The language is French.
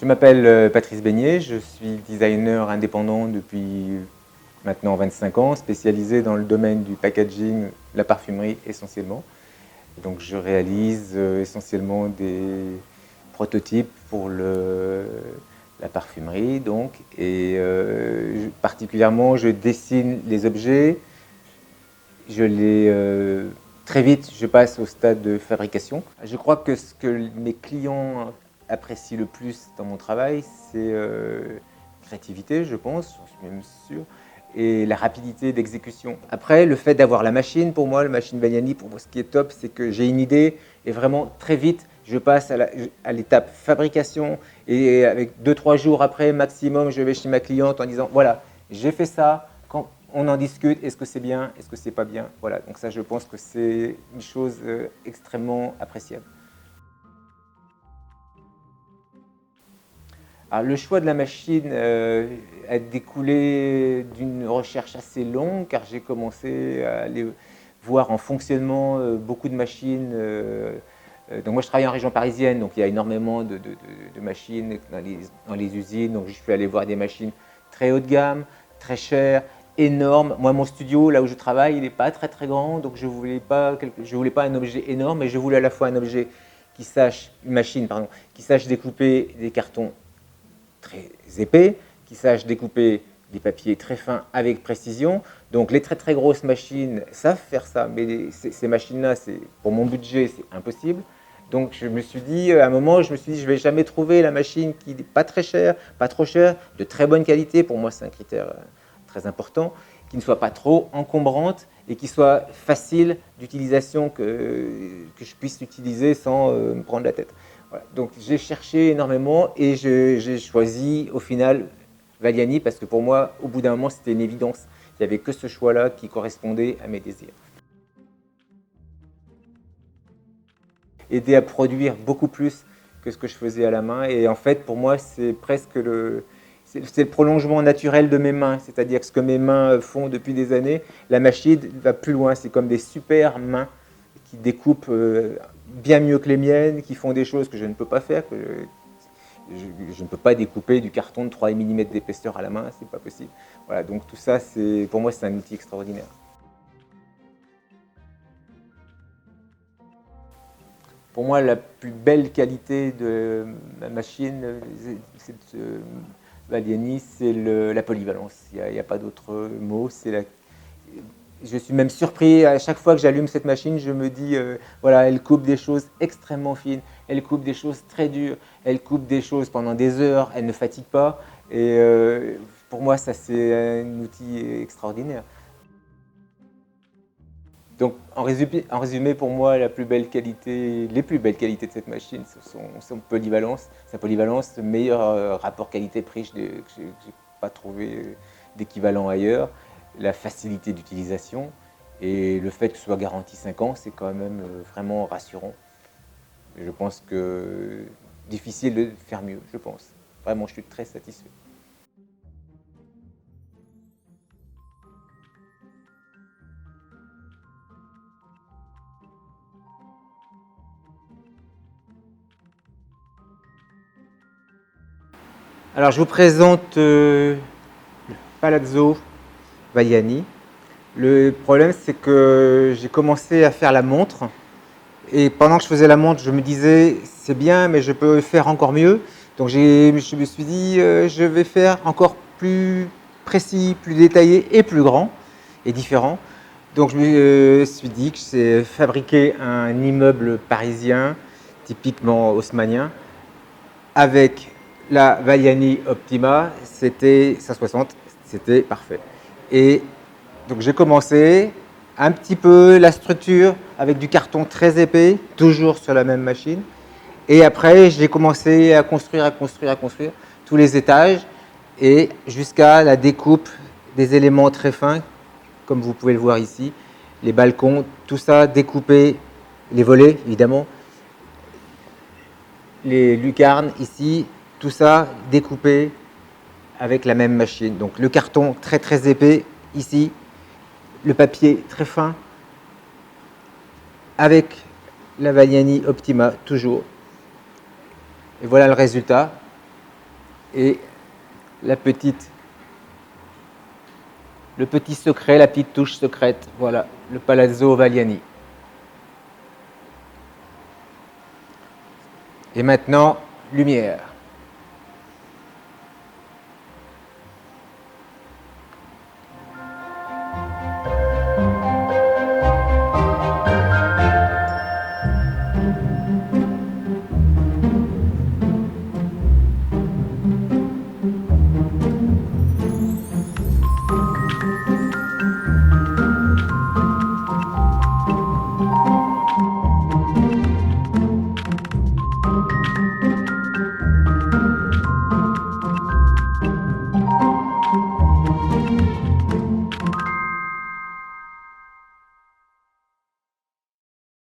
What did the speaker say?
m'appelle Patrice Beignet, je suis designer indépendant depuis maintenant 25 ans, spécialisé dans le domaine du packaging, la parfumerie essentiellement. Donc je réalise essentiellement des prototypes pour la parfumerie, donc, et particulièrement je dessine les objets, très vite je passe au stade de fabrication. Je crois que ce que mes clients apprécient le plus dans mon travail, c'est créativité, je pense, j'en suis même sûr, et la rapidité d'exécution. Après, le fait d'avoir la machine, pour moi, la machine Vagliani, pour moi, ce qui est top, c'est que j'ai une idée et vraiment très vite, je passe à l'étape fabrication et avec 2-3 jours après, maximum, je vais chez ma cliente en disant, voilà, j'ai fait ça, quand on en discute, est-ce que c'est bien, est-ce que c'est pas bien, voilà. Donc ça, je pense que c'est une chose extrêmement appréciable. Alors, le choix de la machine a découlé d'une recherche assez longue, car j'ai commencé à aller voir en fonctionnement beaucoup de machines. Donc moi, je travaille en région parisienne, donc il y a énormément de machines dans les usines. Donc je suis allé voir des machines très haut de gamme, très chères, énormes. Moi, mon studio, là où je travaille, il n'est pas très très grand, donc je voulais pas un objet énorme, mais je voulais à la fois un objet une machine, pardon, qui sache découper des cartons très épais, qui sachent découper des papiers très fins avec précision. Donc les très très grosses machines savent faire ça, mais ces machines-là, pour mon budget, c'est impossible. Donc je me suis dit, à un moment, je me suis dit, je ne vais jamais trouver la machine qui n'est pas très chère, pas trop chère, de très bonne qualité. Pour moi, c'est un critère très important, qui ne soit pas trop encombrante et qui soit facile d'utilisation, que je puisse l'utiliser sans me prendre la tête. Voilà. Donc j'ai cherché énormément et j'ai choisi au final Vagliani parce que pour moi, au bout d'un moment, c'était une évidence. Il n'y avait que ce choix-là qui correspondait à mes désirs. Aider à produire beaucoup plus que ce que je faisais à la main et en fait, pour moi, c'est presque c'est le prolongement naturel de mes mains, c'est-à-dire que ce que mes mains font depuis des années, la machine va plus loin, c'est comme des super mains qui découpent bien mieux que les miennes, qui font des choses que je ne peux pas faire, que je ne peux pas découper du carton de 3 mm d'épaisseur à la main, c'est pas possible. Voilà, donc tout ça, pour moi, c'est un outil extraordinaire. Pour moi, la plus belle qualité de ma machine, cette Vagliani, c'est la polyvalence. Il n'y a pas d'autre mot. Je suis même surpris à chaque fois que j'allume cette machine, je me dis, voilà, elle coupe des choses extrêmement fines, elle coupe des choses très dures, elle coupe des choses pendant des heures, elle ne fatigue pas. Et pour moi, ça, c'est un outil extraordinaire. Donc, en résumé, pour moi, les plus belles qualités de cette machine, ce sont sa polyvalence, le meilleur rapport qualité-prix que je n'ai pas trouvé d'équivalent ailleurs, la facilité d'utilisation et le fait que ce soit garanti 5 ans, c'est quand même vraiment rassurant. Je pense que difficile de faire mieux, je pense. Vraiment, je suis très satisfait. Alors, je vous présente Palazzo Vagliani. Le problème, c'est que j'ai commencé à faire la montre. Et pendant que je faisais la montre, je me disais, c'est bien, mais je peux faire encore mieux. Donc je me suis dit, je vais faire encore plus précis, plus détaillé et plus grand et différent. Donc je me suis dit que j'ai fabriqué un immeuble parisien, typiquement haussmannien, avec la Vagliani Optima, c'était 160, c'était parfait. Et donc j'ai commencé un petit peu la structure avec du carton très épais, toujours sur la même machine. Et après, j'ai commencé à construire tous les étages et jusqu'à la découpe des éléments très fins, comme vous pouvez le voir ici, les balcons, tout ça découpé, les volets évidemment, les lucarnes ici, tout ça découpé avec la même machine. Donc le carton très très épais ici, le papier très fin, avec la Vagliani Optima toujours. Et voilà le résultat. et le petit secret, la petite touche secrète, voilà, le Palazzo Vagliani. Et maintenant, lumière.